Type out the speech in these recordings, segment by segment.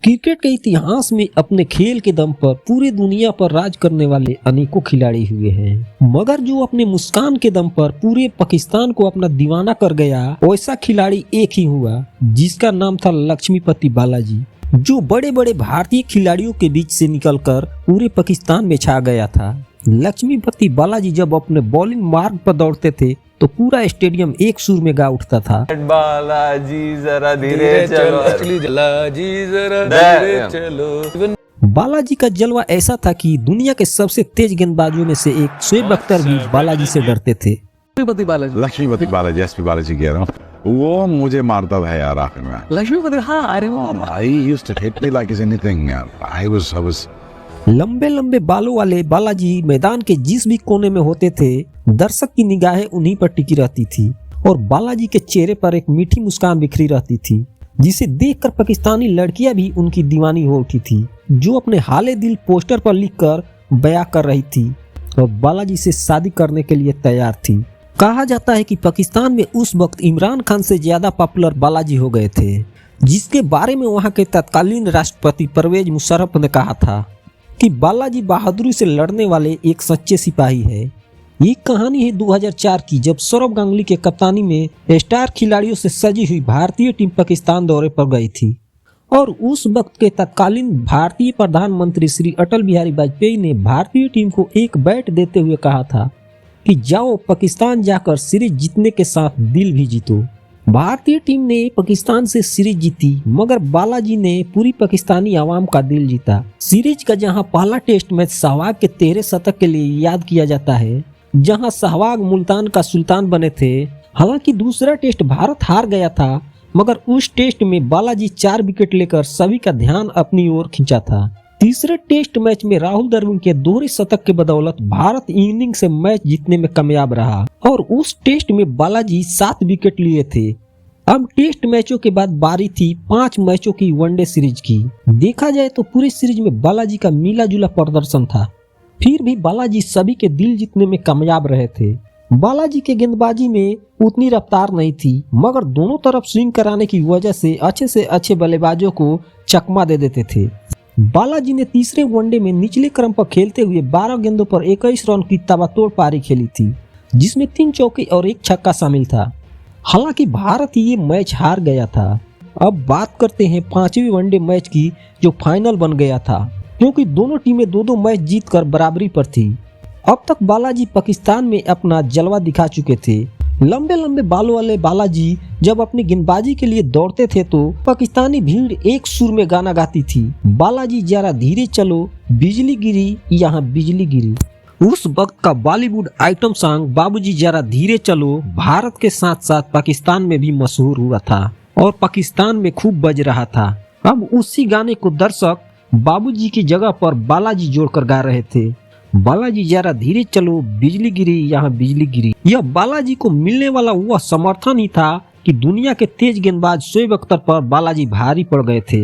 Cricket के इतिहास में अपने खेल के दम पर पूरे दुनिया पर राज करने वाले अनेकों खिलाड़ी हुए हैं, मगर जो अपने मुस्कान के दम पर पूरे पाकिस्तान को अपना दीवाना कर गया, वैसा खिलाड़ी एक ही हुआ जिसका नाम था लक्ष्मीपति बालाजी, जो बड़े बड़े भारतीय खिलाड़ियों के बीच से निकलकर पूरे पाकिस्तान में छा गया था। लक्ष्मीपति बालाजी जब अपने बॉलिंग मार्ग पर दौड़ते थे तो पूरा स्टेडियम एक सुर में गा उठता था। बालाजी जरा धीरे चलो, बालाजी जरा धीरे चलो। बालाजी का जलवा ऐसा था कि दुनिया के सबसे तेज गेंदबाजों में से एक शोएब अख्तर भी बालाजी से डरते थे। लक्ष्मीपति बालाजी, एसपी बालाजी कह रहा हूँ, वो मुझे मारता था यार आखिर में। लक्ष्मीपति, हाँ, अरे वो He used to hit me like anything यार। I was लंबे लंबे बालों वाले बालाजी मैदान के जिस भी कोने में होते थे, दर्शक की निगाहें उन्हीं पर टिकी रहती थी और बालाजी के चेहरे पर एक मीठी मुस्कान बिखरी रहती थी, जिसे देखकर पाकिस्तानी लड़कियां भी उनकी दीवानी हो उठी थी, जो अपने हाले दिल पोस्टर पर लिखकर बयां कर रही थी और बालाजी से शादी करने के लिए तैयार थी। कहा जाता है कि पाकिस्तान में उस वक्त इमरान खान से ज्यादा पॉपुलर बालाजी हो गए थे, जिसके बारे में वहां के तत्कालीन राष्ट्रपति परवेज मुशर्रफ ने कहा था कि बालाजी बहादुरी से लड़ने वाले एक सच्चे सिपाही है। ये कहानी है 2004 की, जब सौरव गांगुली के कप्तानी में स्टार खिलाड़ियों से सजी हुई भारतीय टीम पाकिस्तान दौरे पर गई थी और उस वक्त के तत्कालीन भारतीय प्रधानमंत्री श्री अटल बिहारी वाजपेयी ने भारतीय टीम को एक बैट देते हुए कहा था कि जाओ पाकिस्तान जाकर सीरीज जीतने के साथ दिल भी जीतो। भारतीय टीम ने पाकिस्तान से सीरीज जीती, मगर बालाजी ने पूरी पाकिस्तानी आवाम का दिल जीता। सीरीज का जहां पहला टेस्ट मैच सहवाग के 13 शतक के लिए याद किया जाता है, जहां सहवाग मुल्तान का सुल्तान बने थे। हालांकि दूसरा टेस्ट भारत हार गया था, मगर उस टेस्ट में बालाजी 4 विकेट लेकर सभी का ध्यान अपनी ओर खींचा था। तीसरे टेस्ट मैच में राहुल द्रविड़ के दोहरे शतक के बदौलत भारत इनिंग से मैच जीतने में कामयाब रहा और उस टेस्ट में बालाजी 7 विकेट लिए थे। अब टेस्ट मैचों के बाद बारी थी 5 मैचों की वनडे सीरीज की। देखा जाए तो पूरी सीरीज में बालाजी का मिला जुला प्रदर्शन था, फिर भी बालाजी सभी के दिल जीतने में कामयाब रहे थे। बालाजी के गेंदबाजी में उतनी रफ्तार नहीं थी, मगर दोनों तरफ स्विंग कराने की वजह से अच्छे बल्लेबाजों को चकमा दे देते थे। बालाजी ने तीसरे वनडे में निचले क्रम पर खेलते हुए 12 गेंदों पर 21 रन की ताबड़तोड़ पारी खेली थी, जिसमें 3 चौके और 1 छक्का शामिल था। हालांकि भारत ये मैच हार गया था। अब बात करते हैं 5वें वनडे मैच की, जो फाइनल बन गया था, क्योंकि दोनों टीमें 2-2 मैच जीतकर बराबरी पर थी। अब तक बालाजी पाकिस्तान में अपना जलवा दिखा चुके थे। लंबे लंबे बालों वाले बालाजी जब अपनी गेंदबाजी के लिए दौड़ते थे तो पाकिस्तानी भीड़ एक सुर में गाना गाती थी, बालाजी जरा धीरे चलो, बिजली गिरी यहाँ बिजली गिरी। उस वक्त का बॉलीवुड आइटम सॉन्ग बाबूजी जरा धीरे चलो भारत के साथ साथ पाकिस्तान में भी मशहूर हुआ था और पाकिस्तान में खूब बज रहा था। अब उसी गाने को दर्शक बाबूजी की जगह पर बालाजी जोड़कर गा रहे थे, बालाजी जरा धीरे चलो, बिजली गिरी यहाँ बिजली गिरी। यह बालाजी को मिलने वाला वह समर्थन ही था कि दुनिया के तेज गेंदबाज शोएब अख्तर पर बालाजी भारी पड़ गए थे।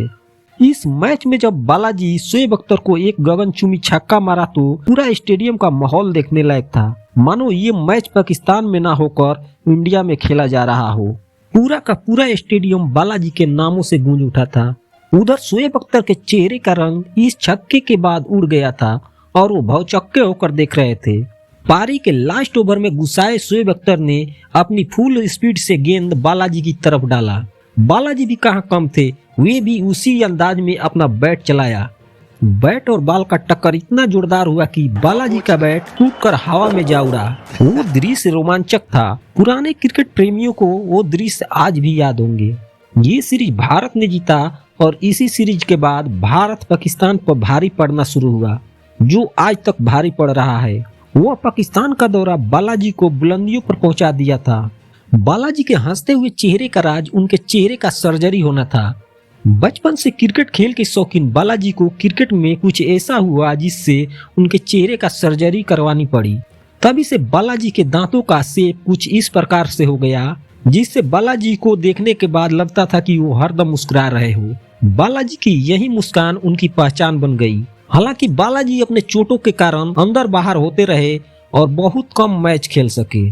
इस मैच में जब बालाजी शोएब अख्तर को एक गगनचुंबी छक्का मारा तो पूरा स्टेडियम का माहौल देखने लायक था, मानो ये मैच पाकिस्तान में ना होकर इंडिया में खेला जा रहा हो। पूरा का पूरा स्टेडियम बालाजी के नामों से गूंज उठा था। उधर शोएब अख्तर के चेहरे का रंग इस छक्के के बाद उड़ गया था और वो भौचक्के होकर देख रहे थे। पारी के लास्ट ओवर में गुस्साए शोएब अख्तर ने अपनी फुल स्पीड से गेंद बालाजी की तरफ डाला। बालाजी भी कहाँ कम थे, वे भी उसी अंदाज में अपना बैट चलाया। बैट और बॉल का टक्कर इतना जोरदार हुआ कि बालाजी का बैट टूटकर हवा में जा उड़ा। वो दृश्य रोमांचक था। पुराने क्रिकेट प्रेमियों को वो दृश्य आज भी याद होंगे। ये सीरीज भारत ने जीता और इसी सीरीज के बाद भारत पाकिस्तान पर भारी पड़ना शुरू हुआ, जो आज तक भारी पड़ रहा है। वह पाकिस्तान का दौरा बालाजी को बुलंदियों पर पहुंचा दिया था। बालाजी के हंसते हुए चेहरे का राज उनके चेहरे का सर्जरी होना था। बचपन से क्रिकेट खेल के शौकीन बालाजी को क्रिकेट में कुछ ऐसा हुआ जिससे उनके चेहरे का सर्जरी करवानी पड़ी। तभी से बालाजी के दांतों का शेप कुछ इस प्रकार से हो गया, जिससे बालाजी को देखने के बाद लगता था कि वो हरदम मुस्कुरा रहे हो। बालाजी की यही मुस्कान उनकी पहचान बन गई। हालांकि बालाजी अपने चोटों के कारण अंदर बाहर होते रहे और बहुत कम मैच खेल सके।